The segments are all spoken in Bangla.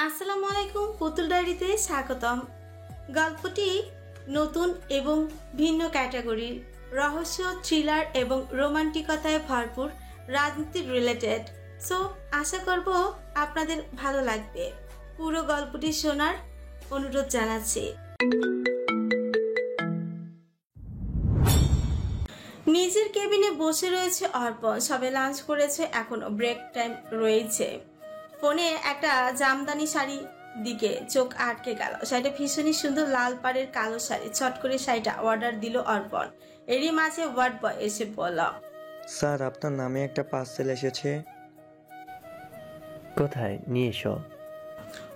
আসসালামু আলাইকুম, পুতুল ডায়েরিতে স্বাগতম। গল্পটি নতুন এবং ভিন্ন ক্যাটাগরির, রহস্য, থ্রিলার এবং রোমান্টিকতায় ভরপুর, রাজনীতি রিলেটেড। সো আশা করব আপনাদের ভালো লাগবে। পুরো গল্পটি শোনার অনুরোধ জানাচ্ছি। নিজের কেবিনে বসে রয়েছে অর্পণ। সবে লাঞ্চ করেছে, এখনো ব্রেক টাইম রয়েছে। ফোনে একটা জামদানি শাড়ি দিকে চোখ আটকে গেল। শাড়িটা ভীষণই সুন্দর, লাল পাড়ের কালো শাড়ি। ছট করে শাড়িটা অর্ডার দিল অর্পণ। এরই মাঝে ওয়ার্ড বয় এসে বলল, স্যার, আপনার নামে একটা পার্সেল এসেছে। কোথায় নিয়ে এসো।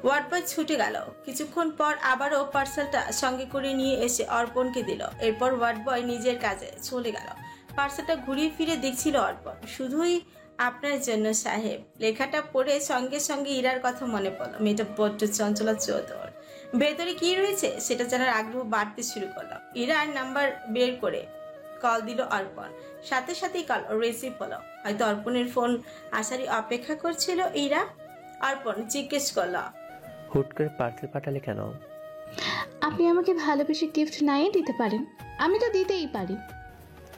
ওয়ার্ড বয় ছুটে গেল। কিছুক্ষণ পর আবারও পার্সেলটা সঙ্গে করে নিয়ে এসে অর্পণকে দিল। এরপর ওয়ার্ড বয় নিজের কাজে চলে গেল। পার্সেলটা ঘুরিয়ে ফিরে দেখছিল অর্পণ। শুধুই আপনার জন্য সাহেব। লেখাটা পড়ে সঙ্গে সঙ্গে ইরার কথা মনে পড়ল। মেয়েটা বড্ড চঞ্চলা চৌধুর। ভেতরে কি রয়েছে সেটা জানার আগ্রহ বাড়তে শুরু করলো। ইরার নাম্বার বের করে কল দিল অর্পণ। সাথে সাথেই কল রিসিভ হলো। হয়তো অর্পণের ফোন আসারই অপেক্ষা করছিল ইরা। অর্পণ জিজ্ঞেস করলো, হুট করে পার্সেল পাঠালে কেন? আপনি আমাকে ভালোবেসে গিফট নাই দিতে পারেন, আমি তো দিতেই পারি।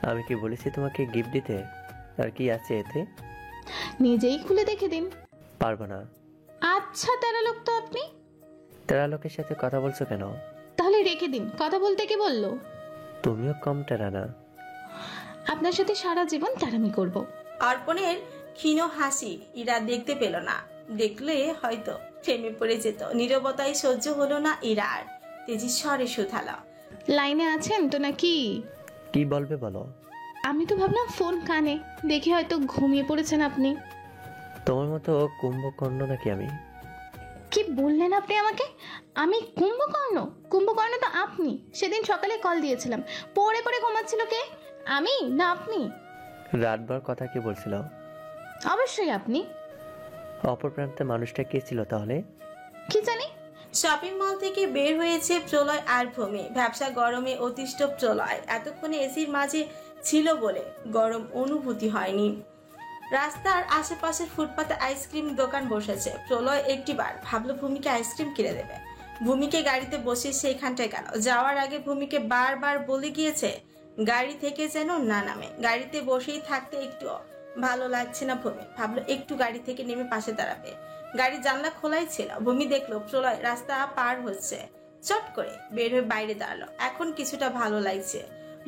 আমি কি বলেছি তোমাকে গিফট দিতে? আর কি আছে এতে? নিজেই খুলে দেখে দিন। পারবো না। আচ্ছা, তেরা লোক তো আপনি। তেরা লোকের সাথে কথা বলছো কেন? তাহলে রেখে দিন। কথা বলতে কে বললো? তুমিও কম টেরা না। আপনার সাথে সারা জীবন তেরামি করব। অর্পণের ক্ষীণ হাসি ইরা দেখতে পেল না। দেখলে হয়তো প্রেমে পড়ে যেত। নীরবতাই সহ্য হলো না ইরার। তেজি স্বরে শুধালো, লাইনে আছেন তো নাকি? কি বলবে বলো। আমি তো ভাবলাম ফোন কানে, দেখে হয়তো ঘুমিয়ে পড়েছেন আপনি। তোমার মতো কুম্ভকর্ণ নাকি আমি? কি বললেন আপনি আমাকে? আমি কুম্ভকর্ণ? কুম্ভকর্ণ তো আপনি। সেদিন সকালে কল দিয়েছিলাম, পড়ে পড়ে ঘুমাচ্ছিল কে? আমি না আপনি? রাতভর কথা কি বলছিল? অবশ্যই আপনি। অপর প্রান্তে মানুষটা কে ছিল তাহলে? কি জানি। শপিং মল থেকে বের হয়েছে প্রলয় আর ভূমি। ব্যবসা গরমে অতিষ্ঠ প্রলয়। এতক্ষণে এসির মাঝে ছিল বলে গরম অনুভূতি হয়নি। রাস্তার আশেপাশের ফুটপাতে আইসক্রিম দোকান বসেছে। প্রলয় একটিবার ভাবলো ভূমিকে আইসক্রিম কিনে দেবে। ভূমিকে গাড়িতে বসে সেইখানটায় গেল। যাওয়ার আগে ভূমিকে বারবার বলে গিয়েছে গাড়ি থেকে যেন না নামে। গাড়িতে বসেই থাকতে একটু ভালো লাগছে না ভূমি। ভাবলো একটু গাড়ি থেকে নেমে পাশে দাঁড়াবে। গাড়ির জানলা খোলাই ছিল। ভূমি দেখলো প্রলয় রাস্তা পার হচ্ছে। চট করে বের হয়ে বাইরে দাঁড়ালো। এখন কিছুটা ভালো লাগছে।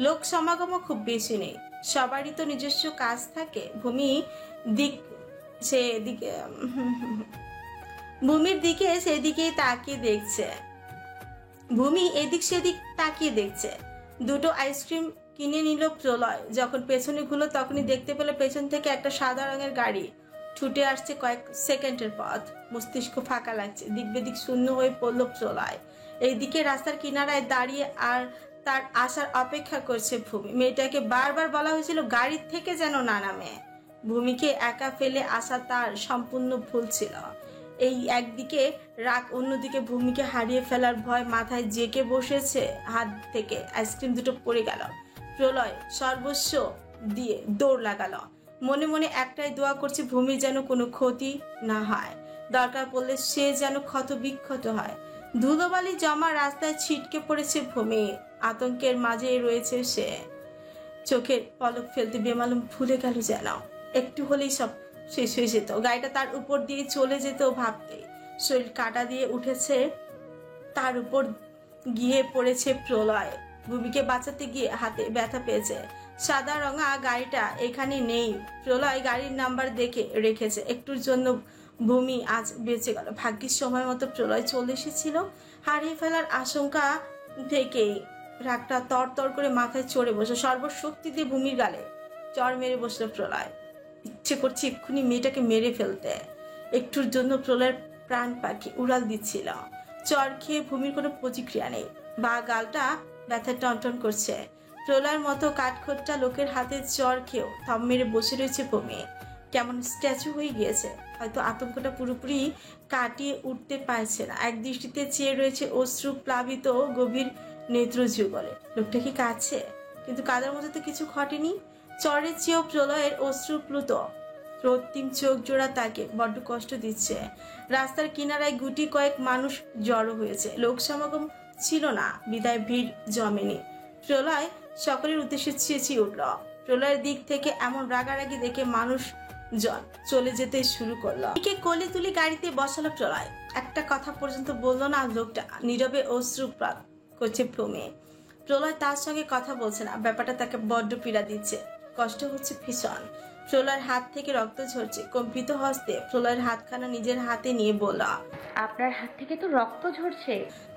লোক সমাগমও খুব বেশি নেই। সবারই তো নিজস্ব কাজ থাকে। ভূমির দিকে সেদিকেই তাকিয়ে দেখছে। ভূমি এদিক সেদিক তাকিয়ে দেখছে। দুটো আইসক্রিম কিনে নিল প্রলয়। যখন পেছনে ঘুরলো তখনই দেখতে পেল পেছন থেকে একটা সাদা রঙের গাড়ি ছুটে আসছে। কয়েক সেকেন্ডের পথ। মস্তিষ্ক ফাঁকা লাগছে। দিক বেদিক শূন্য হয়ে পড়ল প্রলয়। এইদিকে রাস্তার কিনারায় দাঁড়িয়ে আর তার আসার অপেক্ষা করছে ভূমি। মেয়েটাকে বারবার বলা হয়েছিল গাড়ির থেকে যেন না নামে। ভূমিকে একা ফেলে আসা তার সম্পূর্ণ ভুল ছিল। এই একদিকে রাগ, অন্যদিকে ভূমিকে হারিয়ে ফেলার ভয় মাথায় জেঁকে বসেছে। হাত থেকে আইসক্রিম দুটো পড়ে গেল। প্রলয় সর্বস্ব দিয়ে দৌড় লাগালো। মনে মনে একটাই দোয়া করছে ভূমির যেন কোনো ক্ষতি না হয়। দরকার পড়লে সে যেন ক্ষত বিক্ষত হয়। ধুলোবালি জমা রাস্তায় ছিটকে পড়েছে ভূমি। আতঙ্কের মাঝে রয়েছে সে। চোখের পলক ফেলতে বেমালুম ভুলে গেল যেন একটু হলেই সব শেষ হয়ে যেত। গাড়িটা তার উপর দিয়ে চলে যেত ভাবতে শরীর কাটা দিয়ে উঠেছে। তার উপর গিয়ে পড়েছে প্রলয়। ভূমিকে বাঁচাতে গিয়ে হাতে ব্যথা পেয়েছে। সাদা রঙা গাড়িটা এখানে নেই। প্রলয় গাড়ির নাম্বার দেখে রেখেছে। একটুর জন্য ভূমি আজ বেঁচে গেল। ভাগ্যের সময় মতো প্রলয় চলে এসেছিল। হারিয়ে ফেলার আশঙ্কা থেকেই রাগটা তর তর করে মাথায় চড়ে বসে। সর্বশক্তি দিয়ে ভূমির গালে চড় মেরে বসলো প্রলয়। ইচ্ছে করছে এক্ষুনি মেয়েটাকে মেরে ফেলতে। একটুর জন্য প্রলয়ের প্রাণ পাখি উড়াল দিচ্ছিল। চর খেয়ে ভূমির কোনো প্রতিক্রিয়া নেই। বা গালটা ব্যথা টনটন করছে। প্রলয়ের মতো কাঠখোট্টা লোকের হাতে চর খেয়েও থম মেরে বসে রয়েছে ভূমি। কেমন স্ট্যাচু হয়ে গিয়েছে। হয়তো আতঙ্কটা পুরোপুরি কাটিয়ে উঠতে পারছে না। এক দৃষ্টিতে চেয়ে রয়েছে অশ্রু প্লাবিত গভীর নেত্র যুগলে। লোকটা কি কাঁদছে? কিন্তু কাদার মধ্যে তো কিছু ঘটেনি। চরের চেয়েও প্রলয়ের অশ্রুপ্লুত রক্তিম চোখ জোড়া তাকে বড্ড কষ্ট দিচ্ছে। রাস্তার কিনারায় গুটি কয়েক মানুষ জড়ো হয়েছে, লোক সমাগম ছিল না বিদায় ভিড় জমেনি। প্রলয় সকলের উদ্দেশ্যে চেঁচিয়ে উঠল। প্রলয়ের দিক থেকে এমন রাগারাগি দেখে মানুষজন চলে যেতে শুরু করলো। একে কোলে তুলে গাড়িতে বসালো প্রলয়। একটা কথা পর্যন্ত বললো না লোকটা, নীরবে অশ্রুপাত করছে ভূমি। প্রলয় তার সঙ্গে কথা বলছে না, ব্যাপারটা তাকে বড্ড পীড়া দিচ্ছে, কষ্ট হচ্ছে ভীষণ। প্রলয়ের হাত থেকে রক্ত ঝরছে। কম্পিত হস্তে প্রলয়ের হাতখানা নিজের হাতে নিয়ে বলল, আপনার হাত থেকে তো রক্ত ঝরছে।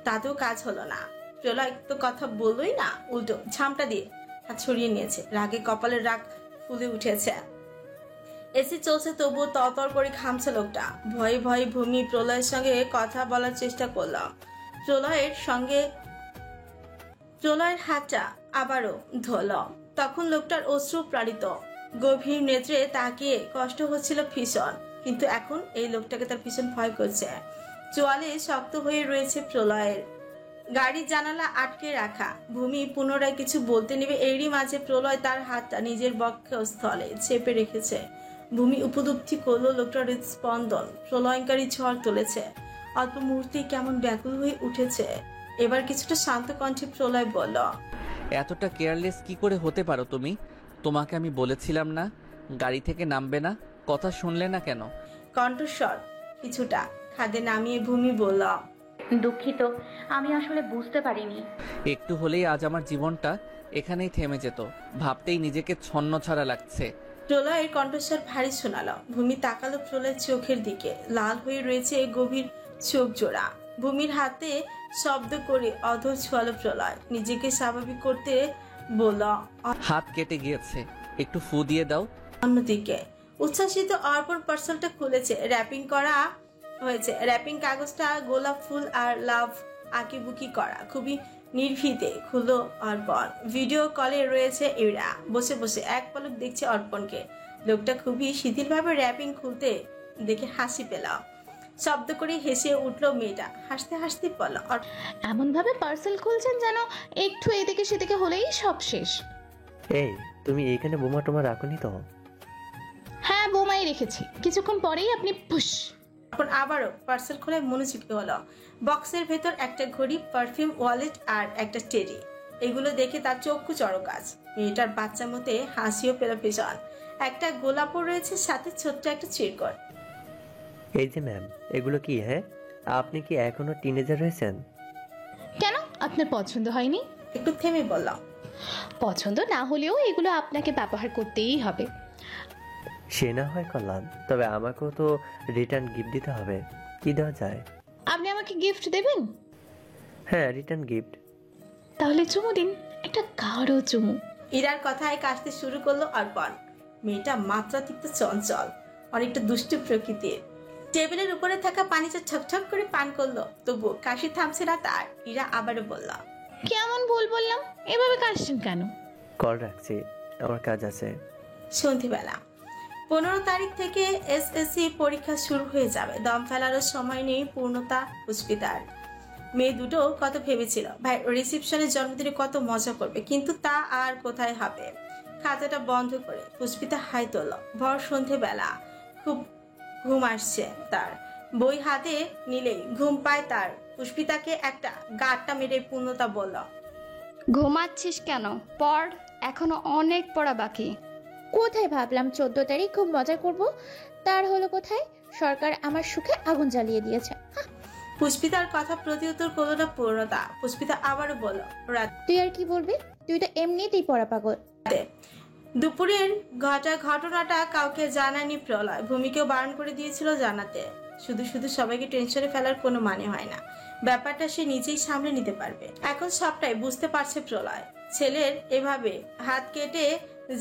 তাতেও কাজ হলো না। প্রলয় তো কথা বললোই না, উল্টো ঝামটা দিয়ে হাত ছড়িয়ে নিয়েছে। রাগে কপালের রাগ ফুলে উঠেছে। এসি চলছে তবুও তরতর করে ঘামছে লোকটা। ভয়ে ভয়ে ভূমি প্রলয়ের সঙ্গে কথা বলার চেষ্টা করলাম। প্রলয়ের হাতটা আবারও ধরল। তখন লোকটার অশ্রু প্লাবিত গভীর নেত্রে তাকিয়ে কষ্ট হচ্ছিল ভীষণ, কিন্তু এখন এই লোকটাকে তার ভীষণ ভয় করছে। চোয়ালে শক্ত হয়ে রয়েছে প্রলয়ের। গাড়ির জানালা আটকে রাখা। ভূমি পুনরায় কিছু বলতে নেবে, এরই মাঝে প্রলয় তার হাতটা নিজের বক্ষস্থলে চেপে রেখেছে। ভূমি উপলব্ধি করলো লোকটার হৃদস্পন্দন প্রলয়ঙ্কারী ঝড় তুলেছে। অল্প মুহূর্তেই কেমন ব্যাকুল হয়ে উঠেছে। এবার কিছুটা শান্ত কণ্ঠে প্রলয় বলল, এতটা কেয়ারলেস কি করে হতে পারো তুমি? তোমাকে আমি বলেছিলাম না গাড়ি থেকে নামবে না, কথা শুনলে না কেন? কণ্ঠস্বর কিছুটা খাদে নামিয়ে ভূমি বলল, দুঃখিত, আমি আসলে বুঝতে পারিনি। একটু হলেই আজ আমার জীবনটা এখানেই থেমে যেত, ভাবতেই নিজেকে ছন্নছাড়া লাগছে। প্রলয়ের কণ্ঠস্বর ভারী শোনালো। ভূমি তাকালো প্রলয়ের চোখের দিকে। লাল হয়ে রয়েছে গভীর চোখ জোড়া। ভূমির হাতে শব্দ করে অধর ছোঁয়ালো প্রলয়। নিজেকে স্বাভাবিক করতে বলল, হাত কেটে গিয়েছে, একটু ফু দিয়ে দাও। অন্যদিকে উচ্ছ্বাসিত অর্পণ পার্সেলটা খুলেছে। র্যাপিং করা হয়েছে। র্যাপিং কাগজটা গোলাপ ফুল আর লাভ আঁকিবুকি করা। খুবই নির্ভীতে খুললো অর্পণ। ভিডিও কলে রয়েছে ইরা। বসে বসে এক পলক দেখছে অর্পণকে। লোকটা খুবই শিথিলভাবে র্যাপিং খুলতে দেখে হাসি পেলাম। শব্দ করে হেসে উঠলো মেয়েটা। হাসতে হাসতে বলল, এমন ভাবে পার্সেল খুলছেন যেন একটু এদিকে সেদিকে হলেই সব শেষ। এই, তুমি এইখানে বোমা টোমা রাখোনি তো? হ্যাঁ, বোমাই রেখেছি। কিছুক্ষণ পরেই আপনি পুশ। এখন আবারও পার্সেল খোলায় মনোযোগী হলো। বক্সের ভেতর একটা ঘড়ি, পারফিউম, ওয়ালেট আর একটা টেরি। এগুলো দেখে তার চক্ষু চড়কাজ। মেয়েটার বাচ্চা মতে হাসিও পেল ভীষণ। একটা গোলাপও রয়েছে, সাথে ছোট্ট একটা চিরকট। এই যে ম্যাম, এগুলো কি? হ্যাঁ, আপনি কি এখনো টিনেজার হয়েছেন? কেন, আপনার পছন্দ হয়নি? একটু থেমে বললাম, পছন্দ না হলেও এগুলো আপনাকে ব্যবহার করতেই হবে। সে না হয় করলাম, তবে আমাকেও তো রিটার্ন গিফট দিতে হবে। কি দেওয়া যায়? আপনি আমাকে গিফট দেবেন? হ্যাঁ, রিটার্ন গিফট। তাহলে চুমু দিন, একটা গাঢ় চুমু। ইরার কথায় কাশতে শুরু করলো অর্পণ। মেয়েটা মাত্রাতিরিক্ত চঞ্চল, অনেকটা দুষ্টু প্রকৃতির। টেবিলের উপরে থাকা পানিটা ছকছক করে পান করলো, তবু কাশি থামছে না তার। ইরা আবারও বলল, কেমন ভুল বললাম? এভাবে কাশছেন কেন? কল রাখছি, আমার কাজ আছে। সন্ধিবেলা 15 তারিখ থেকে এসএসসি পরীক্ষা শুরু হয়ে যাবে। দম ফেলারও সময় নেই পূর্ণতা পুষ্পিতার। মেয়ে দুটো কত ভেবেছিল ভাই রিসেপশনের জন্মদিনে কত মজা করবে, কিন্তু তা আর কোথায় হবে। খাতাটা বন্ধ করে পুষ্পিতা হাই তোল। ভর সন্ধেবেলা, খুব ঘুম আসছে তার। বই হাতে নিলেই ঘুম পায় তার। পুষ্পিতাকে একটা গাঁটটা মেরে পূর্ণতা বলল, ঘুমাচ্ছিস কেন? পড়, এখনো অনেক পড়া বাকি। কোথায় ভাবলাম 14 তারিখ খুব মজা করব, তার হলো কোথায়? সরকার আমার সুখে আগুন জ্বালিয়ে দিয়েছে। পুষ্পিতার কথা প্রতিউত্তর করলো না পূর্ণতা। পুষ্পিতা আবারও বলল, রাত তুই আর কি বলবি? তুই তো এমনিতেই পড়া পাগল। দুপুরের ঘটনাটা কাউকে জানায়নি প্রলয়। ভূমিকেও বারণ করে দিয়েছিল জানাতে। শুধু শুধু সবাইকে টেনশনে ফেলার কোনো মানে হয় না। ব্যাপারটা সে নিজেই সামলে নিতে পারবে। এখন সবটাই বুঝতে পারছে প্রলয়। ছেলের এভাবে হাত কেটে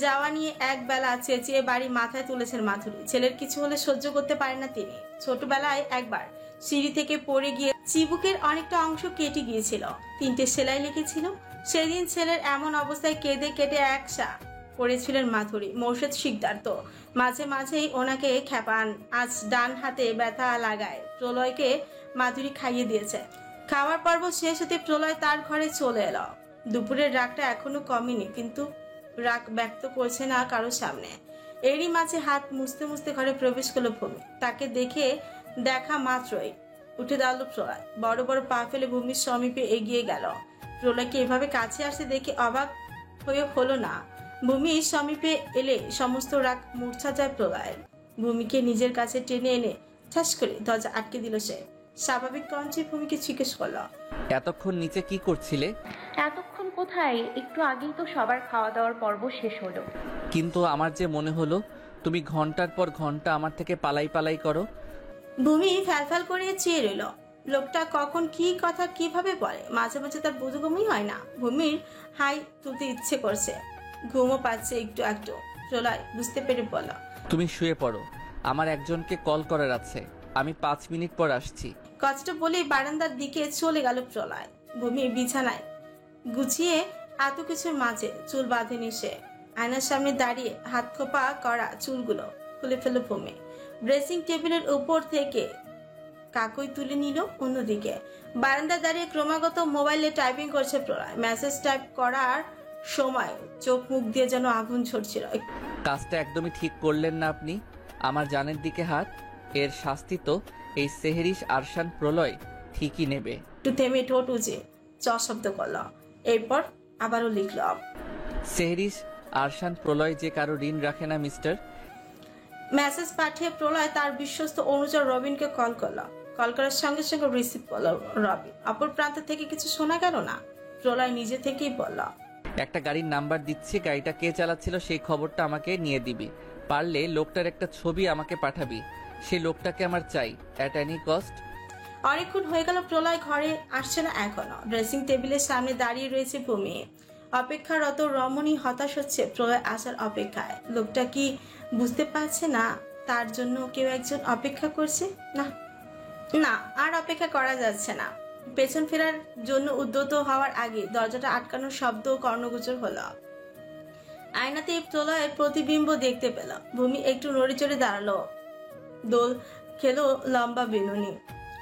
যাওয়া নিয়ে এক বেলা চেঁচিয়ে বাড়ি মাথায় তুলেছেন মাধুরী। ছেলের কিছু হলে সহ্য করতে পারে না তিনি। ছোটবেলায় একবার সিঁড়ি থেকে পড়ে গিয়ে চিবুকের অনেকটা অংশ কেটে গিয়েছিল। 3টে সেলাই লেগেছিল। সেদিন ছেলের এমন অবস্থায় কেঁদে কেটে একসা পড়েছিলেন মাধুরী। মোর্শেদ শিকদার তো মাঝে মাঝেই ওনাকে খেপান। আজ ডান হাতে ব্যথা লাগায় প্রলয়কে মাধুরী খাইয়ে দিয়েছে। খাওয়ার পর্ব শেষ হতে প্রলয় তার ঘরে চলে এলো। দুপুরের রাগটা এখনো কমেনি, কিন্তু রাগ ব্যক্ত করছে না কারোর সামনে। এরই মাঝে হাত মুছতে মুছতে ঘরে প্রবেশ করলো ভূমি। তাকে দেখা মাত্রই উঠে দাঁড়ালো প্রলয়। বড় বড় পা ফেলে ভূমির সমীপে এগিয়ে গেল। প্রলয়কে এভাবে কাছে আসতে দেখে অবাক হয়ে হলো না। ভূমির সমীপে এলে সমস্ত রাগ মূর্ছা যায় প্রলয়ের। ভূমিকে নিজের কাছে টেনে এনে ঠাস করে দরজা আটকে দিল সে। স্বাভাবিক কণ্ঠে ভূমিকে জিজ্ঞেস করলো, এতক্ষণ নিচে কি করছিলে? এতক্ষণ কোথায়? একটু আগেই তো সবার খাওয়া দাওয়ার পর্ব শেষ হলো। কিন্তু আমার যে মনে হলো তুমি ঘন্টার পর ঘন্টা আমার থেকে পালাই পালাই করো। ভূমি ফ্যালফ্যাল করে চেয়ে রইল। লোকটা কখন কি কথা কিভাবে বলে, মাঝে মাঝে তার বোধগম্যই হয় না। ভূমির হাই তুলতে ইচ্ছে করছে, ঘুমও পাচ্ছে একটু একটু। প্রলয় বুঝতে পেরে বলল, তুমি শুয়ে পড়ো, আমার একজনকে কল করার আছে, আমি 5 মিনিট পর আসছি। কথাটা বলেই বারান্দার দিকে চলে গেল প্রলয়। ভূমি বিছানায় গুছিয়ে এত কিছুর মাঝে চুল বাঁধেনি সে। আয়নার সামনে দাঁড়িয়ে হাত খোপা করা চুলগুলো খুলে ফেলল ভূমি। ড্রেসিং টেবিলের উপর থেকে কাকই তুলে নিল অন্যদিকে। বারান্দা দাঁড়িয়ে ক্রমাগত মোবাইলে টাইপিং করছে প্রলয়। মেসেজ টাইপ করার সময় চোখ মুখ দিয়ে যেন আগুন ঝরছিল। কাজটা একদমই ঠিক করলেন না আপনি। আমার জানের দিকে হাত, এর শাস্তি তো এই সেহেরিস আরশান প্রলয় ঠিকই নেবে। একটু থেমে ঠোঁট উঁচে শব্দ করল। এরপর আবারও লিখল, সেহেরিস আরশান প্রলয় যে কারো ঋণ রাখে না মিস্টার। মেসেজ পাঠিয়ে প্রলয় তার বিশ্বস্ত অনুচর রবিনকে কল করলো। কল করার সঙ্গে সঙ্গে রিসিভ করলো রবিন। অপর প্রান্ত থেকে কিছু শোনা গেল না। প্রলয় নিজে থেকেই বলল, একটা গাড়ির নাম্বার দিচ্ছি, গাড়িটা কে চালাচ্ছিল সেই খবরটা আমাকে নিয়ে দিবি। পারলে লোকটার একটা ছবি আমাকে পাঠাবি। সেই লোকটাকে আমার চাই, অ্যাট এনি কস্ট। অনেকক্ষণ হয়ে গেল প্রলয় ঘরে আসছে না এখনো। ড্রেসিং টেবিলের সামনে দাঁড়িয়ে রয়েছে ভূমি। অপেক্ষারত রমণী হতাশ হচ্ছে প্রলয় আসার অপেক্ষায়। লোকটা কি বুঝতে পারছে না তার জন্য কেউ একজন অপেক্ষা করছে? না না, আর অপেক্ষা করা যাচ্ছে না। পেছন ফেরার জন্য উদ্যত হওয়ার আগে দরজাটা আটকানোর শব্দ কর্ণগোচর হলো। আয়নাতে প্রলয়ের প্রতিবিম্ব দেখতে পেল। ভূমি একটু নড়ে চড়ে দাঁড়ালো, দোল খেলো লম্বা বেনুনি।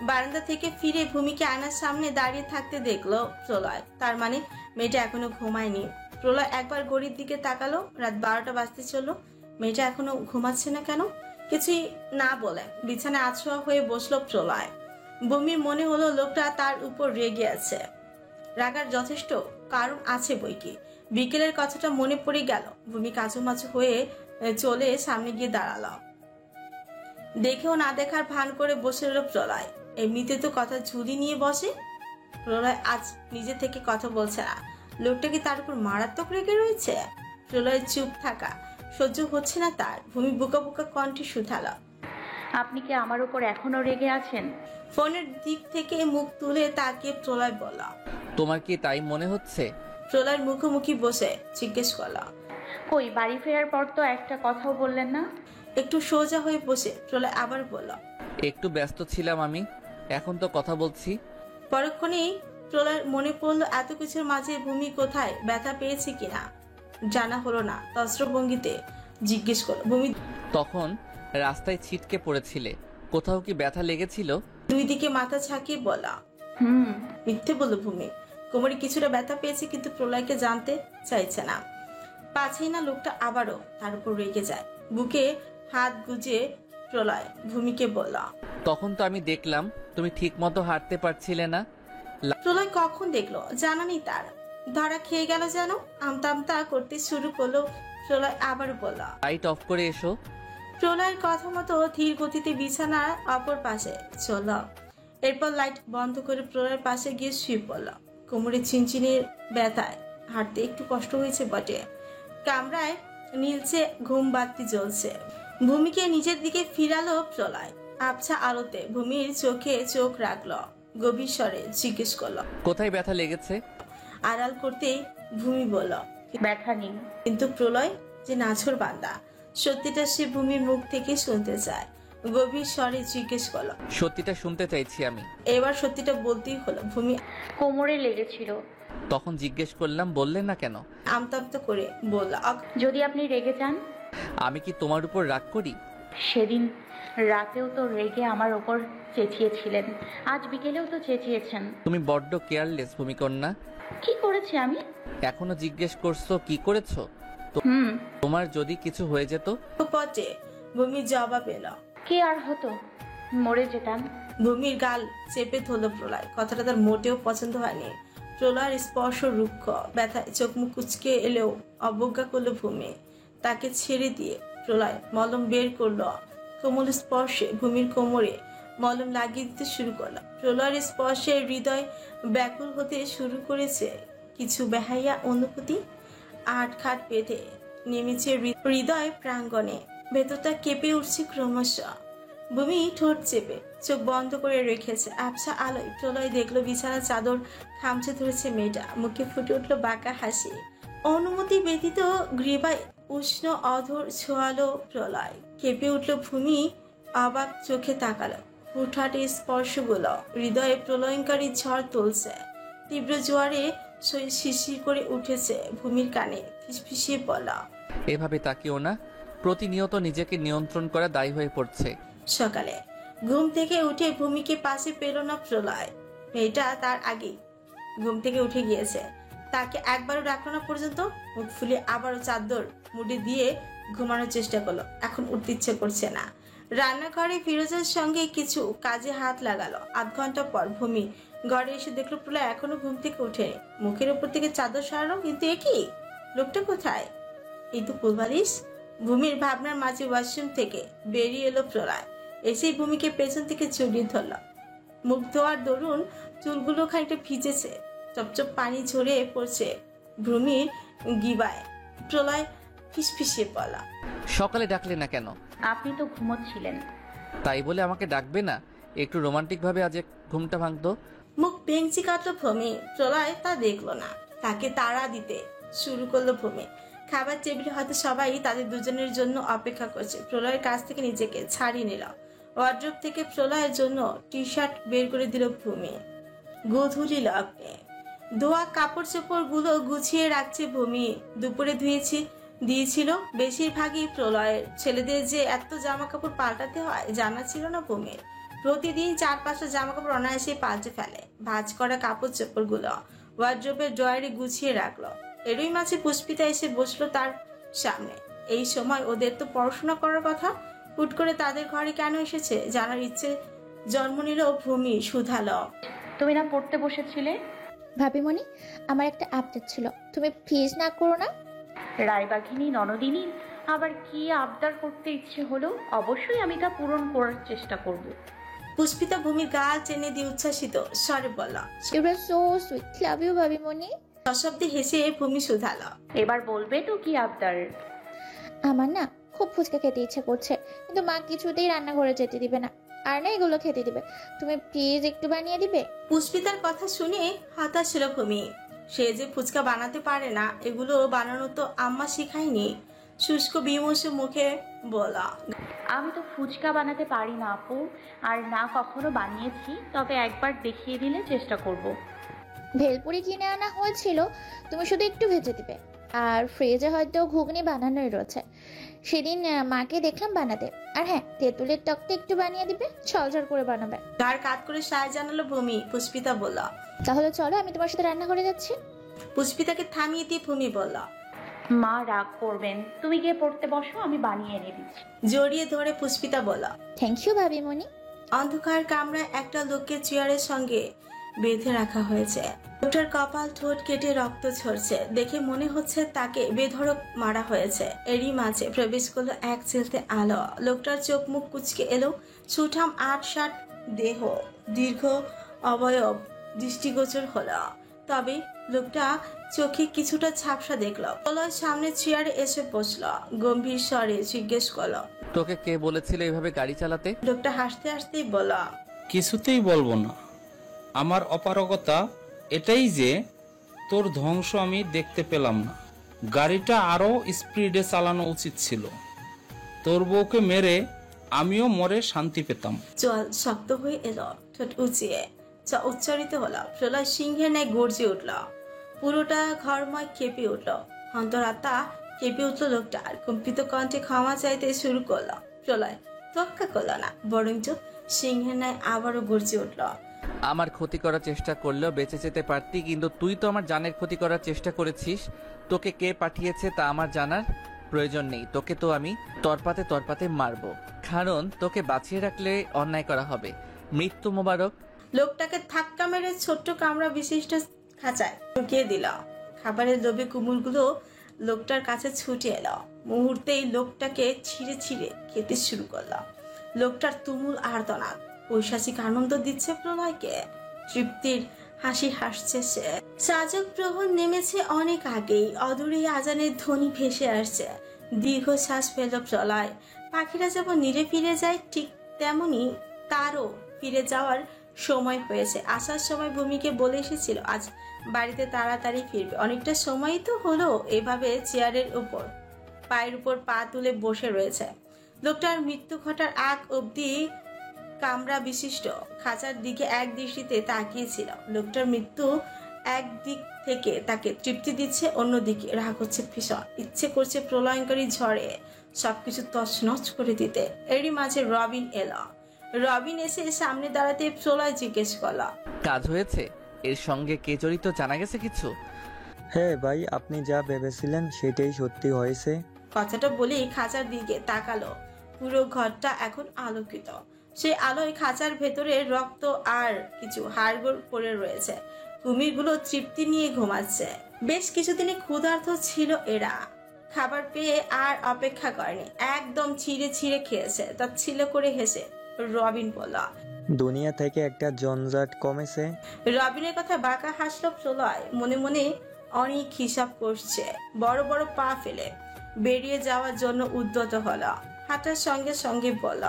বারান্দা থেকে ফিরে ভূমিকে আয়নার সামনে দাঁড়িয়ে থাকতে দেখলো প্রলয়। তার মানে মেয়েটা এখনো ঘুমায়নি। প্রলয় একবার ঘড়ির দিকে তাকালো। রাত 12টা বাজতে চললো। মেয়েটা এখনো ঘুমাচ্ছে না কেন? কিছুই না বলে বিছানায় আছোয়া হয়ে বসলো প্রলয়। ভূমির মনে হলো লোকটা তার উপর রেগে আছে। রাগার যথেষ্ট কারণ আছে বইকি। বিকেলের কথাটা মনে পড়ে গেল। ভূমি কাচুমাচু হয়ে চলে সামনে গিয়ে দাঁড়ালো। দেখেও না দেখার ভান করে বসে রইল প্রলয়। এমনিতে তো কথা ঝুলি নিয়ে বসে। প্রলয় আজ নিজে থেকে কথা বলছে না। লোকটা কি তার উপর মারাত্মক রেগে রয়েছে? প্রলয়ের চুপ থাকা সহ্য হচ্ছে না তার। ভূমি বুকা বুকা কণ্ঠে শুধালো, আপনি কি আমার উপর এখনো রেগে আছেন? ফোনের দিক থেকে মুখ তুলে তাকিয়ে প্রলয় বলল, তোমার কি তাই মনে হচ্ছে? প্রলয়ের মুখোমুখি বসে জিজ্ঞেস করল, কই বাড়ি ফেরার পর তো একটা কথাও বললেন না। একটু সোজা হয়ে বসে প্রলয় আবার বলল, একটু ব্যস্ত ছিলাম আমি, এখন তো কথা বলছি। পরক্ষণেই প্রলয়ের মনে পড়লো এত কিছুর মাঝে ভূমি কোথায় ব্যথা পেয়েছে কিনা। জানা হলো না। তস্ত্রভঙ্গিতে জিজ্ঞেস করলো, ভূমি তখন রাস্তায় ছিটকে পড়েছিলে, কোথাও কি ব্যথা লেগেছিল? দুই দিকে মাথা ছাকিয়ে বলা। মিথ্যে বলল ভূমি। কোমরে কিছুটা ব্যথা পেয়েছে, কিন্তু প্রলয়কে জানতে চাইছে না। পাছেই না লোকটা আবারও তার উপর রেগে যায়। বুকে হাত গুজে প্রলয় ভূমিকে বলল, তখন তো আমি দেখলাম তুমি ঠিক মতো হাঁটতে পারছিলে না। প্রলয় কখন দেখলো জানা নেই তার। ধরা খেয়ে গেল যেন। আমতা আমতা করতে শুরু করলো। প্রলয় আবার বলল, লাইট অফ করে এসো। প্রলয়ের কথা মতো ধীর গতিতে বিছানার অপর পাশে চলল। এরপর লাইট বন্ধ করে প্রলয়ের পাশে গিয়ে শুয়ে পড়ল। কোমরে চিনচিনের ব্যথায় হাঁটতে একটু কষ্ট হয়েছে বটে। কামরায় নীলচে ঘুম বাতি জ্বলছে। ভূমিকে নিজের দিকে ফিরালো প্রলয়। আবছা আলোতে ভূমির চোখে চোখ রাখলো। গভীর স্বরে জিজ্ঞেস করলো, কোথায় ব্যথা লেগেছে? আড়াল করতেই ভূমি বলল, ব্যথা নেই। কিন্তু প্রলয় যে নাছর বান্দা, সত্যিটা সে ভূমির মুখ থেকে শুনতে চায়। গভীর স্বরে জিজ্ঞেস করলো, সত্যিটা শুনতে চাইছি আমি। এবার সত্যিটা বলতেই হলো। ভূমি কোমরে লেগেছিল। তখন জিজ্ঞেস করলাম, বললে না কেন? আমতা আমতা করে বলল, যদি আপনি রেগে যান। আমি কি তোমার উপর রাগ করি? সেদিন রাতেও তো রেগে আমার ওপর চেঁচিয়েছিলেন, আজ বিকেলেও তো চেঁচিয়েছেন। তুমি বড্ড কেয়ারলেস ভূমিকন্যা। কি করেছি আমি? এখনো জিজ্ঞেস করছো কি করেছো? তোমার যদি কিছু হয়ে যেত? পথে ভূমির জবাব এলো। কি আর হতো, মরে যেতাম। ভূমির গাল চেপে ধরল প্রলয়। কথাটা তার মোটেও পছন্দ হয়নি। প্রলয়ের স্পর্শ রুক্ষ, ব্যথায় চোখ মুখ কুচকে এলেও অবজ্ঞা করলো ভূমি। তাকে ছেড়ে দিয়ে প্রলয় মলম বের করলো। কোমল স্পর্শে ভূমির কোমরে মলম লাগিয়ে দিতে শুরু করলো। প্রলয়ের স্পর্শে হৃদয় ব্যাকুল হতে শুরু করেছে। কিছু বেহাইয়া অনুভূতি আটখাট বেঁধে নেমেছে হৃদয় প্রাঙ্গণে। ভেতরটা কেঁপে উঠছে ক্রমশ। ভূমি ঠোঁট চেপে চোখ বন্ধ করে রেখেছে। আবছা আলোয় প্রলয় দেখলো বিছানা চাদর খামচে ধরেছে মেয়েটা। মুখে ফুটে উঠলো বাঁকা হাসি। অনুমতি ব্যতীত গ্রীবায় উষ্ণ অধর ছোঁয়ালো প্রলয়। কেঁপে উঠলো ভূমি, অবাক চোখে তাকালো। হুটহাটে স্পর্শগুলো হৃদয়ে প্রলয়ঙ্কারী ঝড় তুলছে। তীব্র জোয়ারে শিশির করে উঠেছে। ভূমির কানে ফিসফিসিয়ে বলা, এভাবে তাকিও না, প্রতিনিয়ত নিজেকে নিয়ন্ত্রণ করা দায়ী হয়ে পড়ছে। সকালে ঘুম থেকে উঠে ভূমিকে পাশে পেল না প্রলয়। মেয়েটা তার আগেই ঘুম থেকে উঠে গিয়েছে। তাকে একবারও ডাকলো না পর্যন্ত। মুখ ফুলে আবারও চাদর মুড়ি দিয়ে ঘুমানোর চেষ্টা করলো। এখন উঠতে ইচ্ছে করছে না। রান্নাঘরে ফিরোজের সঙ্গে কিছু কাজে হাত লাগালো। আধ ঘন্টা পর ভূমি ঘরে এসে দেখলো প্রলয় এখনো ঘুম থেকে ওঠেনি। মুখের উপর থেকে চাদর সরালো, কিন্তু একই লোকটা কোথায়? এই তো পুলবালিশ। ভূমির ভাবনার মাঝে ওয়াশরুম থেকে বেরিয়ে এলো প্রলয়। এসেই ভূমিকে পেছন থেকে জড়িয়ে ধরল। মুখ ধোয়ার দরুন চুলগুলো খানিকটা ভিজেছে। চপচপ পানি ঝরে পড়ছে ভূমির গিবায়। প্রলয় ফিসফিসিয়ে বলা, সকালে ডাকলে না কেন? আপনি তো ঘুমোচ্ছিলেন। তাই বলে আমাকে ডাকবে না? একটু রোমান্টিক ভাবে আজ ঘুমটা ভাঙতো। মুখ ভেঙচি কাটলো ভূমি। প্রলয় তা দেখলো না। তাকে তাড়া দিতে শুরু করলো ভূমি। খাবার টেবিলে হয়তো সবাই তাদের দুজনের জন্য অপেক্ষা করছে। প্রলয়ের কাছ থেকে নিজেকে ছাড়িয়ে নিল। ওয়ার্ড্রোব থেকে প্রলয়ের জন্য টি শার্ট বের করে দিল ভূমি। গোধূলি লগ্নে ধোয়া কাপড় চোপড় গুলো গুছিয়ে রাখছে ভূমি। দুপুরে দিয়েছিল বেশিরভাগই প্রলয়ের। ছেলেদের যে এত জামা কাপড় পাল্টাতে হয় জানা ছিল না ভূমির। প্রতিদিন 4-5টা জামা কাপড় অনায়াসে পাল্টে ফেলে। ভাঁজ করা কাপড় চোপড় গুলো ওয়ার্ড্রোবের ড্রয়ারে গুছিয়ে রাখলো। এরই মাঝে পুষ্পিতা এসে বসলো তার সামনে। এই সময় ওদের তো পড়াশোনা করার কথা। হুট করে তাদের ঘরে কেন এসেছে জানার ইচ্ছে জন্ম নিল ভূমি। শুধালো, তুমি না পড়তে বসেছিলে? ভাবিমণি, আমার একটা আপডেট ছিল, তুমি প্লিজ না করো না। রায়বাঘিনী ননদিনী আবার কি আবদার করতে ইচ্ছে হলো, অবশ্যই আমি তা পূরণ করার চেষ্টা করব। পুষ্পিতা ভূমির গাল টেনে দিয়ে উচ্ছ্বাসিত স্বরে বলল। You are so sweet, love you ভাবিমণি। সশব্দে হেসে ভূমি শুধালো, এবার বলবে তো কি আবদার? আমার না খুব ফুচকা খেতে ইচ্ছে করছে, কিন্তু মা কিছুতেই রান্নাঘরে যেতে দিবে না, আর না এগুলো খেতে দিবে। তুমি প্লিজ একটু বানিয়ে দিবে? পুষ্পিতার কথা শুনে হতাশ ছিল ভূমি। সে যে ফুচকা বানাতে পারে না, এগুলো বানানো তো আম্মা শিখায়নি। শুষ্ক বিমর্ষ মুখে বলা, আমি তো ফুচকা বানাতে পারি না আপু, আর না কখনো বানিয়েছি, তবে একবার দেখিয়ে দিলে চেষ্টা করব। ভেলপুরি কিনে আনা হয়েছিল, তুমি শুধু একটু ভেজে দিবে। আর ফ্রিজে হয়তো ঘুগনি বানানোই রয়েছে, সেদিন মাকে দেখলাম বানাতে। আর হ্যাঁ, তেঁতুলের টকটা একটু বানিয়ে দিবে, ঝরঝর করে বানাবে। গার কাত করে সায় জানালো ভূমি। পুষ্পিতা বলল, তাহলে চলো আমি তোমার সাথে রান্না করে যাচ্ছি। পুষ্পিতাকে থামিয়ে দিয়ে ভূমি বলল, মা রাগ করবেন, তুমি গিয়ে পড়তে বসো, আমি বানিয়ে এনে দিচ্ছি। জড়িয়ে ধরে পুষ্পিতা বলল। থ্যাংক ইউ ভাবিমণি। অন্ধকার কামরায় একটা লোককে চেয়ারের সঙ্গে বেঁধে রাখা হয়েছে। লোকটার কপাল ঠোঁট কেটে রক্ত ঝরছে। দেখে মনে হচ্ছে তাকে বেধড়ক মারা হয়েছে। এরই মাঝে প্রবেশ করলো এক চিলতে আলো। লোকটার চোখ মুখ কুচকে এলো। সুঠাম 8-60 দেহ, দীর্ঘ অবয়ব দৃষ্টিগোচর হলো। তবে লোকটা চোখে কিছুটা ঝাপসা দেখলো। প্রলয়ের সামনে চেয়ারে এসে বসলো। গম্ভীর স্বরে জিজ্ঞেস করলো, তোকে কে বলেছিল এভাবে গাড়ি চালাতে? লোকটা হাসতে হাসতেই বলল, কিছুতেই বলবো না। আমার অপারগতা এটাই যে তোর ধ্বংস আমি দেখতে পেলাম না। গাড়িটা আরো স্পিডে চালানো উচিত ছিল। তোর বউকে মেরে আমিও মরে শান্তি পেতাম। জল শক্ত হয়ে এলো। ঠোঁট উঁচিয়ে উচ্চারিত হলো। প্রলয় সিংহের ন্যায় গর্জে উঠল। পুরোটা ঘরময় কেঁপে উঠল। অন্তরাত্মা কেঁপে উঠল লোকটার। কম্পিত কণ্ঠে ক্ষমা চাইতে শুরু করলো। প্রলয় তোয়াক্কা করলো না, বরঞ্চ সিংহের ন্যায় আবারও গর্জে উঠল। আমার ক্ষতি করার চেষ্টা করলেও বেঁচে যেতে পারতি, কিন্তু তুই তো আমার জানের ক্ষতি করার চেষ্টা করেছিস। তোকে কে পাঠিয়েছে তা আমার জানার প্রয়োজন নেই। তোকে তো আমি তরপাতে মারবো, কারণ তোকে বাঁচিয়ে রাখলে অন্যায় করা হবে। মৃত্যু মোবারক। লোকটাকে ধাক্কা মেরে ছোট্ট কামরা বিশিষ্ট খাঁচায় ঢুকিয়ে দিল। খাবারের লোভে কুমুরগুলো লোকটার কাছে ছুটে এলো। মুহূর্তেই লোকটাকে ছিঁড়ে ছিঁড়ে খেতে শুরু করলো। লোকটার তুমুল আর্তনাদ পৈশাচিক আনন্দ দিচ্ছে প্রলয়কে। তৃপ্তির হাসি হাসছে সে। সাজক প্রহর নেমেছে অনেক আগেই। অদূরে আজানের ধ্বনি ভেসে আসছে। দীর্ঘ শ্বাস ফেল প্রলয়। পাখিরা যেমন নিরে ফিরে যায়, ঠিক তেমনি তারও ফিরে যাওয়ার সময় হয়েছে। আসার সময় ভূমিকে বলে এসেছিল আজ বাড়িতে তাড়াতাড়ি ফিরবে। অনেকটা সময় তো হলো এভাবে চেয়ারের উপর পায়ের উপর পা তুলে বসে রয়েছে। লোকটার মৃত্যু ঘটার আগ অবধি কামরা বিশিষ্ট খাঁচার দিকে এক দৃষ্টিতে তাকিয়েছিল। লোকটার মৃত্যু একদিক থেকে তাকে তৃপ্তি দিচ্ছে, অন্যদিকে রাগ হচ্ছে ভীষণ। ইচ্ছে করছে প্রলয়ঙ্করী ঝড়ে সবকিছু তছনছ করে দিতে। এরই মাঝে রবিন এলো। রবিন এসে সামনে দাঁড়াতে প্রলয় জিজ্ঞেস করলো, কাজ হয়েছে? এর সঙ্গে কে জড়িত জানা গেছে কিছু? হ্যাঁ ভাই, আপনি যা ভেবেছিলেন সেটাই সত্যি হয়েছে। কথাটা বলেই খাঁচার দিকে তাকালো। পুরো ঘরটা এখন আলোকিত। সেই আলোয় খাঁচার ভেতরে রক্ত আর কিছু হাড়গোড় পড়ে রয়েছে। কুমিরগুলো তৃপ্তি নিয়ে ঘুমাচ্ছে। বেশ কিছুদিনে ক্ষুধার্ত ছিল এরা। খাবার পেয়ে আর অপেক্ষা করেনি, একদম ছিঁড়ে ছিঁড়ে খেয়েছে। তাচ্ছিল্য করে হেসে রবিন বলল, দুনিয়া থেকে একটা জঞ্জাট কমেছে। রবিনের কথা বাঁকা হাসলো প্রলয়। মনে মনে অনেক হিসাব করছে। বড় বড় পা ফেলে বেরিয়ে যাওয়ার জন্য উদ্যত হলো। হাঁটার সঙ্গে সঙ্গে বলল,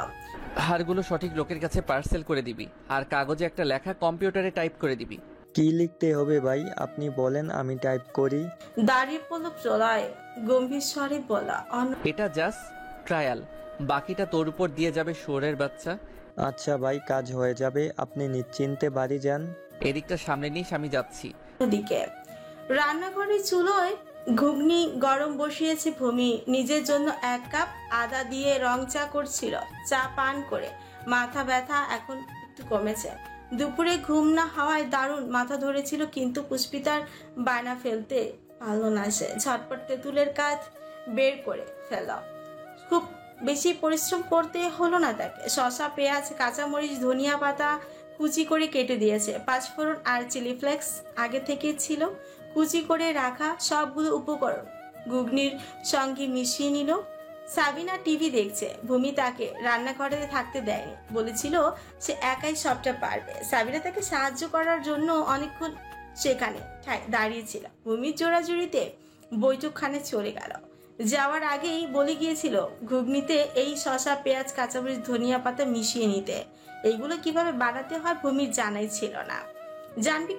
হাড়গুলো সঠিক লোকের কাছে পার্সেল করে দিবি, আর কাগজে একটা লেখা কম্পিউটারে টাইপ করে দিবি। কি লিখতে হবে ভাই, আপনি বলেন আমি টাইপ করি। দাঁড়িয়ে পড়ল প্রলয়। গম্ভীর স্বরে বলা, এটা জাস্ট ট্রায়াল, বাকিটা তোর উপর দিয়ে যাবে শুয়োরের বাচ্চা। আচ্ছা ভাই, কাজ হয়ে যাবে, আপনি নিশ্চিন্তে বাড়ি যান। এদিকটা সামনে নিস, আমি যাচ্ছি। অন্যদিকে রান্নাঘরের চুলোয় ঘুগনি গরম বসিয়েছে ভূমি। নিজের জন্য 1 কাপ আদা দিয়ে রং চা করছিল। চা পান করে মাথা ব্যথা এখন একটু কমেছে। দুপুরে ঘুম না হওয়ায় দারুণ মাথা ধরেছিল, কিন্তু পুষ্পিতার বায়না ফেলতে পারল না সে। ঝটপট তেঁতুলের কাজ বের করে ফেল। খুব বেশি পরিশ্রম করতে হলো না তাকে। শসা, পেঁয়াজ, কাঁচামরিচ, ধনিয়া পাতা কুচি করে কেটে দিয়েছে। 5 ফোড়ন আর চিলি ফ্লেক্স আগে থেকে ছিল কুচি করে রাখা। সবগুলো উপকরণ ঘুগনির সঙ্গে মিশিয়ে নিল। সাবিনা টিভি দেখছে। ভূমি তাকে রান্নাঘরে থাকতে দেয়নি, বলেছিল সে একাই সবটা পারবে। সাবিনা তাকে সাহায্য করার জন্য অনেকক্ষণ সেখানে দাঁড়িয়েছিল। ভূমির জোড়াজুড়িতে বৈঠকখানে চলে গেল। যাওয়ার আগেই বলে গিয়েছিল ঘুগনিতে এই শসা, পেঁয়াজ, কাঁচামরিচ, ধনিয়া পাতা মিশিয়ে নিতে। এইগুলো কিভাবে বানাতে হয় ভূমির জানাই ছিল না। জানবে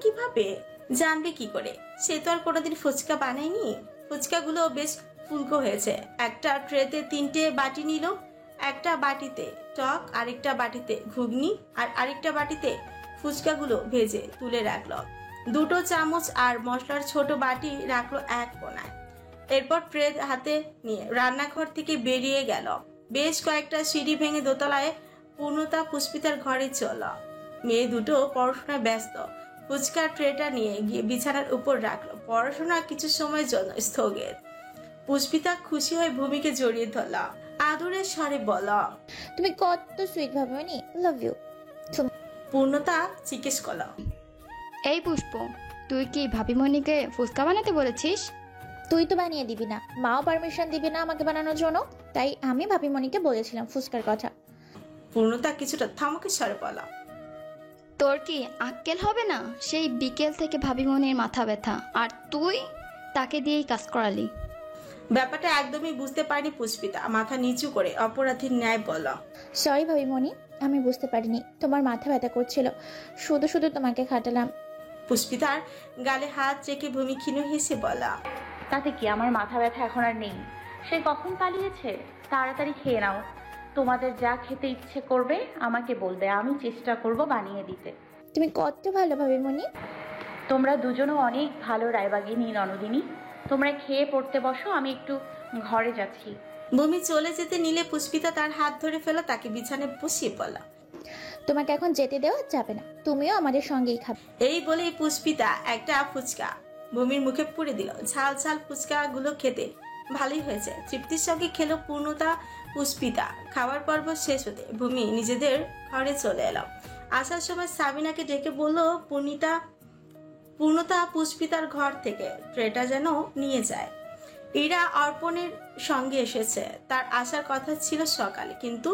কি করে? সে তো আর কোনোদিন ফুচকা বানায়নি। ফুচকাগুলো বেশ ফুলকো হয়েছে। একটা ট্রেতে 3টে বাটি নিল। একটা বাটিতে টক, আরেকটা বাটিতে ঘুগনি, আর আরেকটা বাটিতে ফুচকাগুলো ভেজে তুলে রাখলো। 2 চামচ আর মশলার ছোট বাটি রাখলো এক কোণায়। এরপর ট্রে হাতে নিয়ে রান্নাঘর থেকে বেরিয়ে গেল। বেশ কয়েকটা সিঁড়ি ভেঙে দোতলায় পূর্ণতা পুষ্পিতার ঘরে চল। মেয়ে দুটো পড়াশোনায় ব্যস্ত। ফুচকার ট্রেটা নিয়ে গিয়ে বিছানার উপর রাখলো। পড়াশোনা কিছু সময়ের জন্য স্থগিত। পুষ্পিতা খুশি হয়ে ভূমিকে জড়িয়ে ধরল। আদরের স্বরে বল, তুমি কত সুইট ভাবি, লাভ ইউ। পূর্ণতা জিজ্ঞেস করল, এই পুষ্প, তুই কি ভাবিমণিকে ফুচকা বানাতে বলেছিস? তুই তো বানিয়ে দিবি না, মাও পারমিশন দিবি না আমাকে বানানোর জন্য, তাই আমি ভাবিমণিকে বলেছিলাম ফুচকার কথা। পূর্ণতা কিছুটা থমকে স্বরে বল, তোর কি আক্কেল হবে না? সেই বিকেল থেকে ভাবিমণির মাথা ব্যথা, আর তুই তাকে দিয়েই কাজ করালি। ব্যাপারটা একদমই বুঝতে পারেনি পুষ্পিতা। মাথা নিচু করে অপরাধীর ন্যায় বলল, সরি ভাবিমণি, আমি বুঝতে পারিনি তোমার মাথা ব্যথা করছিল, শুধু শুধু তোমাকে খাটালাম। পুষ্পিতার গালে হাত রেখে ভূমি ক্ষীণ হেসে বলা, তাতে কি, আমার মাথা ব্যথা এখন আর নেই। সে কখন পালিয়েছে। তাড়াতাড়ি খেয়ে নাও। তোমাদের যা খেতে ইচ্ছে করবে আমাকে বলবে, আমি চেষ্টা করব বানিয়ে দিতে। তুমি কত ভালো ভাবিমণি। তোমরা দুজনও অনেক ভালো রায়বাগিনী ননদিনী। তোমরা খেয়ে পড়তে বসো, আমি একটু ঘরে যাচ্ছি। ভূমি চলে যেতে নিলে পুষ্পিতা তার হাত ধরে ফেলা, তাকে বিছানায় বসিয়ে বলা, তোমাকে এখন যেতে দেওয়া যাবে না, তুমিও আমাদের সঙ্গেই খাবে। এই বলেই পুষ্পিতা একটা ফুচকা ভূমির মুখে পুরে দিল। ঝাল ঝাল ফুচকাগুলো খেতে ভালোই হয়েছে। তৃপ্তির সঙ্গে খেলো পূর্ণতা পুষ্পিতা। খাওয়ার পর্ব শেষ হতে ভূমি নিজেদের ঘরে চলে এলো। আসার সময় সাবিনাকে ডেকে বলল পূর্ণতা পুষ্পিতার ঘর থেকে ট্রেটা যেন নিয়ে যায়। ইরা অর্পণের সঙ্গে এসেছে। তার আসার কথা ছিল সকালে, কিন্তু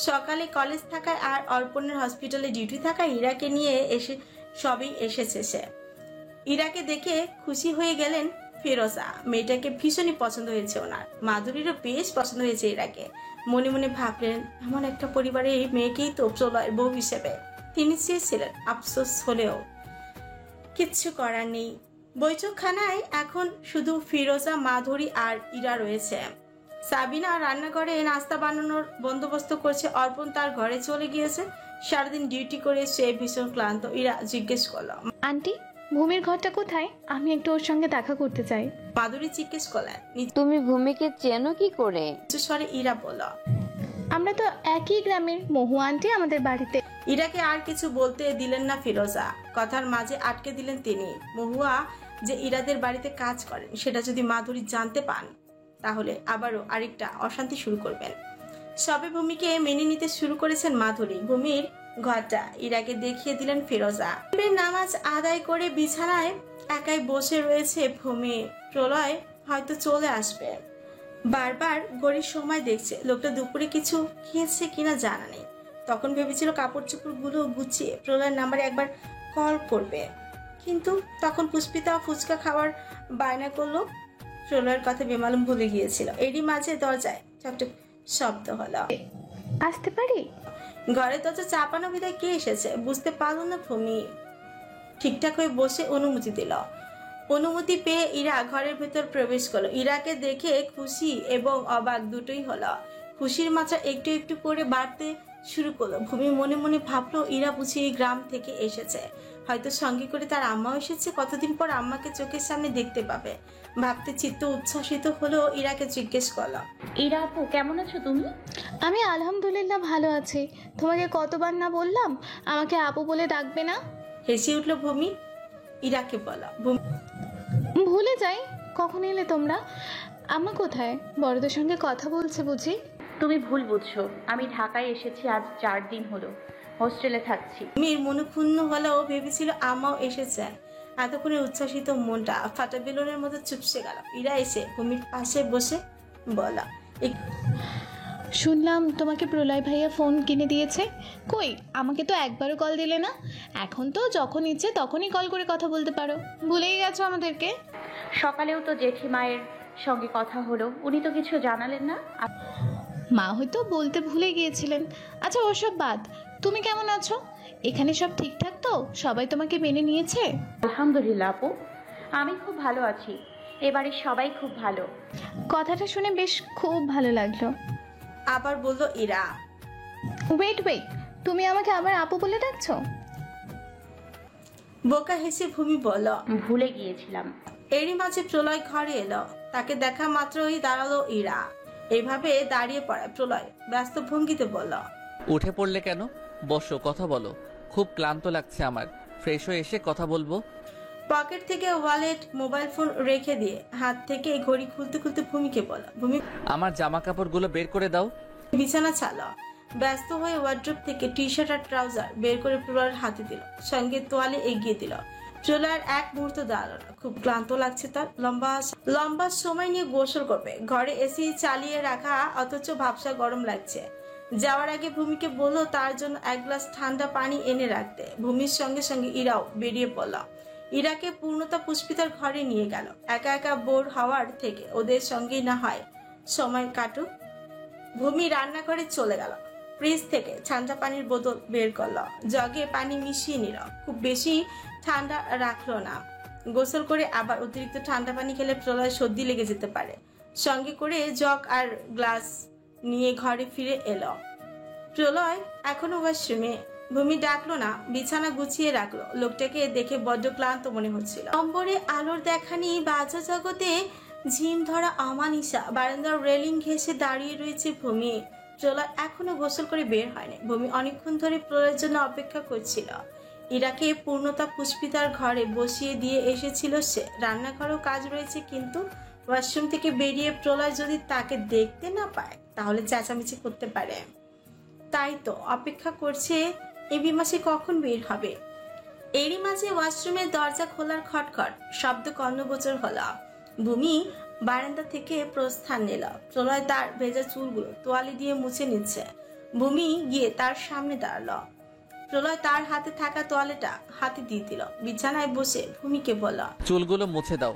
সকালে কলেজ থাকায় আর অর্পণের হসপিটালে ডিউটি থাকায় ইরাকে নিয়ে সবই এসেছে সে। ইরাকে দেখে খুশি হয়ে গেলেন ফিরোজা। মেয়েটাকে ভীষণই পছন্দ হয়েছে ওনার। মাধুরীরও বেশ পছন্দ হয়েছে ইরাকে। মনে মনে ভাবলেন, এমন একটা পরিবারে এই মেয়েকেই তো প্রলয়ের বউ হিসেবে তিনি চেয়েছিলেন। আফসোস হলেও কিচ্ছু করার নেই। বৈঠকখানায় এখন শুধু ফিরোজা, মাধুরী আর ইরা রয়েছে। সাবিনা রান্নাঘরে নাস্তা বানানোর বন্দোবস্ত করছে। অর্পণ তার ঘরে চলে গিয়েছে। সারাদিন ডিউটি করে সে ভীষণ ক্লান্ত। ইরা জিজ্ঞেস করলো, আন্টি ভূমির ঘরটা কোথায়? আমি একটু ওর সঙ্গে দেখা করতে চাই। মাধুরী জিজ্ঞেস করলেন, তুমি ভূমিকে চেনো কি করে? নিচু স্বরে ইরা বলল, আমরা তো একই গ্রামের, মহু আন্টি আমাদের বাড়িতে। ইরাকে আর কিছু বলতে দিলেন না ফিরোজা। কথার মাঝে আটকে দিলেন তিনি। মহুয়া যে ইরাদের বাড়িতে কাজ করেন সেটা যদি মাধুরী জানতে পান তাহলে আবারও আরেকটা অশান্তি শুরু করবেন। সবে ভূমিকে মেনে নিতে শুরু করেছেন মাধুরী। ভূমির ঘরটা ইরাকে দেখিয়ে দিলেন ফিরোজা। নামাজ আদায় করে বিছানায় একাই বসে রয়েছে ভূমি। প্রলয় হয়তো চলে আসবে। বারবার ঘড়ির সময় দেখছে। লোকটা দুপুরে কিছু খেয়েছে কিনা জানা নেই। তখন ভেবেছিল কাপড় চোপড়গুলো গুছিয়ে প্রলয়ের নাম্বারে একবার কল করবে, কিন্তু তখন পুষ্পিতা ফুচকা খাওয়ার বায়না করলো। প্রলয়ের কথা বেমালুম ভুলে গিয়েছিল। এরই মাঝে দরজায় চকচক শব্দ হলো। আসতে পারি? ঘরের দরজা চাপানো বিদায় কে এসেছে বুঝতে পারল না ভূমি। ঠিকঠাক হয়ে বসে অনুমতি দিল। অনুমতি পেয়ে ইরা ঘরের ভেতর প্রবেশ করলো। ইরাকে দেখে খুশি এবং অবাক দুটোই হলো। খুশির মাত্রা একটু একটু করে বাড়তে শুরু করলো। ভূমি মনে মনে ভাবলো, ইরা বুঝি এই গ্রাম থেকে এসেছে, হয়তো সঙ্গে করে তার আম্মাও এসেছে। কতদিন পর আম্মাকে চোখের সামনে দেখতে পাবে। ভাবতে চিত্ত উচ্ছ্বাসিত হলো। ইরাকে জিজ্ঞেস করলো, ইরা আপু কেমন আছো তুমি? আমি আলহামদুলিল্লাহ ভালো আছি। তোমাকে কতবার না বললাম আমাকে আপু বলে ডাকবে না? হেসে উঠলো ভূমি। ইরাকে বলো, ভুলে যাই। কখন এলে তোমরা? আম্মা কোথায়? বড়দের সঙ্গে কথা বলছে বুঝি? তুমি ভুল বুঝছো। আমি ঢাকায় এসেছি আজ 4 দিন হলো, হোস্টেলে থাকছি। ভূমির মনক্ষুণ্ণ হলেও ভেবেছিল আম্মাও এসেছে। এতক্ষণে উচ্ছ্বাসিত মনটা ফাটা বেলুনের মতো চুপসে গেল। ইরা এসে ভূমির পাশে বসে বলা, শুনলাম তোমাকে প্রলয় ভাইয়া ফোন কিনে দিয়েছে। কই, আমাকে তো একবারও কল দিলে না। এখন তো যখন ইচ্ছে তখনই কল করে কথা বলতে পারো। ভুলেই গেছো আমাদেরকে? সকালেও তো জেঠিমায়ের সঙ্গে কথা হলো, উনি তো কিছু জানালেন না। মা হয়তো বলতে ভুলে গিয়েছিলেন। আচ্ছা ওসব বাদ, তুমি কেমন আছো? এখানে সব ঠিকঠাক তো? সবাই তোমাকে মেনে নিয়েছে? আলহামদুলিল্লাহ আপু, আমি খুব ভালো আছি। এবারে সবাই খুব ভালো। কথাটা শুনে বেশ খুব ভালো লাগলো। আবার বলল ইরা, ওয়েট, তুমি আমাকে আবার আপু বলে ডাকছো? বোকা হেসে ভূমি বলল, ভুলে গিয়েছিলাম। এরই মাঝে প্রলয় ঘরে এলো। তাকে দেখা মাত্রই দাঁড়ালো ইরা। এভাবে দাঁড়িয়ে পড়ায় প্রলয় ব্যস্ত ভঙ্গিতে বলল, উঠে পড়লে কেন? বসো, কথা বলো। খুব ক্লান্ত লাগছে আমার। ফ্রেশ হয়ে এসে কথা বলবো। পকেট থেকে ওয়ালেট, মোবাইল ফোন রেখে দিয়ে হাত থেকে ঘড়ি খুলতে খুলতে ভূমিকে বলল, ভূমি আমার জামা কাপড়গুলো বের করে দাও। বিছানা ছাড়লো। ব্যস্ত হয়ে ওয়ার্ড্রোব থেকে টি শার্ট আর ট্রাউজার বের করে প্রলয়ের হাতে দিল। সঙ্গে তোয়ালে এগিয়ে দিল। প্রলয়ের এক মুহূর্ত দাঁড়ালো না। খুব ক্লান্ত লাগছে তার। লম্বা সময় নিয়ে গোসল করবে। ঘরে এসি চালিয়ে রাখা, অথচ ভাবসা গরম লাগছে। যাওয়ার আগে ভূমিকে বলল তার জন্য এক গ্লাস ঠান্ডা পানি এনে রাখতে। ভূমির সঙ্গে সঙ্গে ইরাও বেরিয়ে পড়ল। ইরাকে পূর্ণতা পুষ্পিতার ঘরে নিয়ে গেল। একা একা বোর হওয়ার থেকে ওদের সঙ্গেই না হয় সময় কাটুক। ভূমি রান্নাঘরে চলে গেল। ফ্রিজ থেকে ঠান্ডা পানির বোতল বের করলো। জগে পানি মিশিয়ে নিল। খুব বেশি ঠান্ডা রাখলো না। গোসল করে আবার অতিরিক্ত ঠান্ডা পানি খেলে প্রলয় সর্দি লেগে যেতে পারে। সঙ্গে করে জগ আর গ্লাস নিয়ে ঘরে ফিরে এলো। প্রলয় এখনো ওয়াশরুমে। ভূমি ডাকলো না, বিছানা গুছিয়ে রাখলো। লোকটাকে দেখে বড্ড ক্লান্ত মনে হচ্ছিল। নম্বরে আলোর দেখানি বাজা জগতে ঝিম ধরা অমানিসা বারান্দার রেলিং ঘেঁষে দাঁড়িয়ে রয়েছে ভূমি। প্রলয় এখনো গোসল করে বের হয়নি। ভূমি অনেকক্ষণ ধরে প্রলয়ের জন্য অপেক্ষা করছিল। ইরাকে পূর্ণতা পুষ্পিতার ঘরে বসিয়ে দিয়ে এসেছিল সে। রান্নাঘরেও কাজ রয়েছে, কিন্তু ওয়াশরুম থেকে বেরিয়ে প্রলয় যদি তাকে দেখতে না পায় তাহলে চেঁচামেচি করতে পারে। তাই তো অপেক্ষা করছে এই বিমাসে কখন বের হবে। এরই মাঝে ওয়াশরুমের দরজা খোলার খটখট শব্দ কর্ণগোচর হলো। ভূমি বারান্দা থেকে প্রস্থান নিল। প্রলয় তার ভেজা চুলগুলো তোয়ালি দিয়ে মুছে নিচ্ছে। ভূমি গিয়ে তার সামনে দাঁড়ালো। প্রলয় তার হাতে থাকা তোয়ালেটা হাতে দিয়ে দিল। বিছানায় বসে ভূমিকে বলল, চুলগুলো মুছে দাও।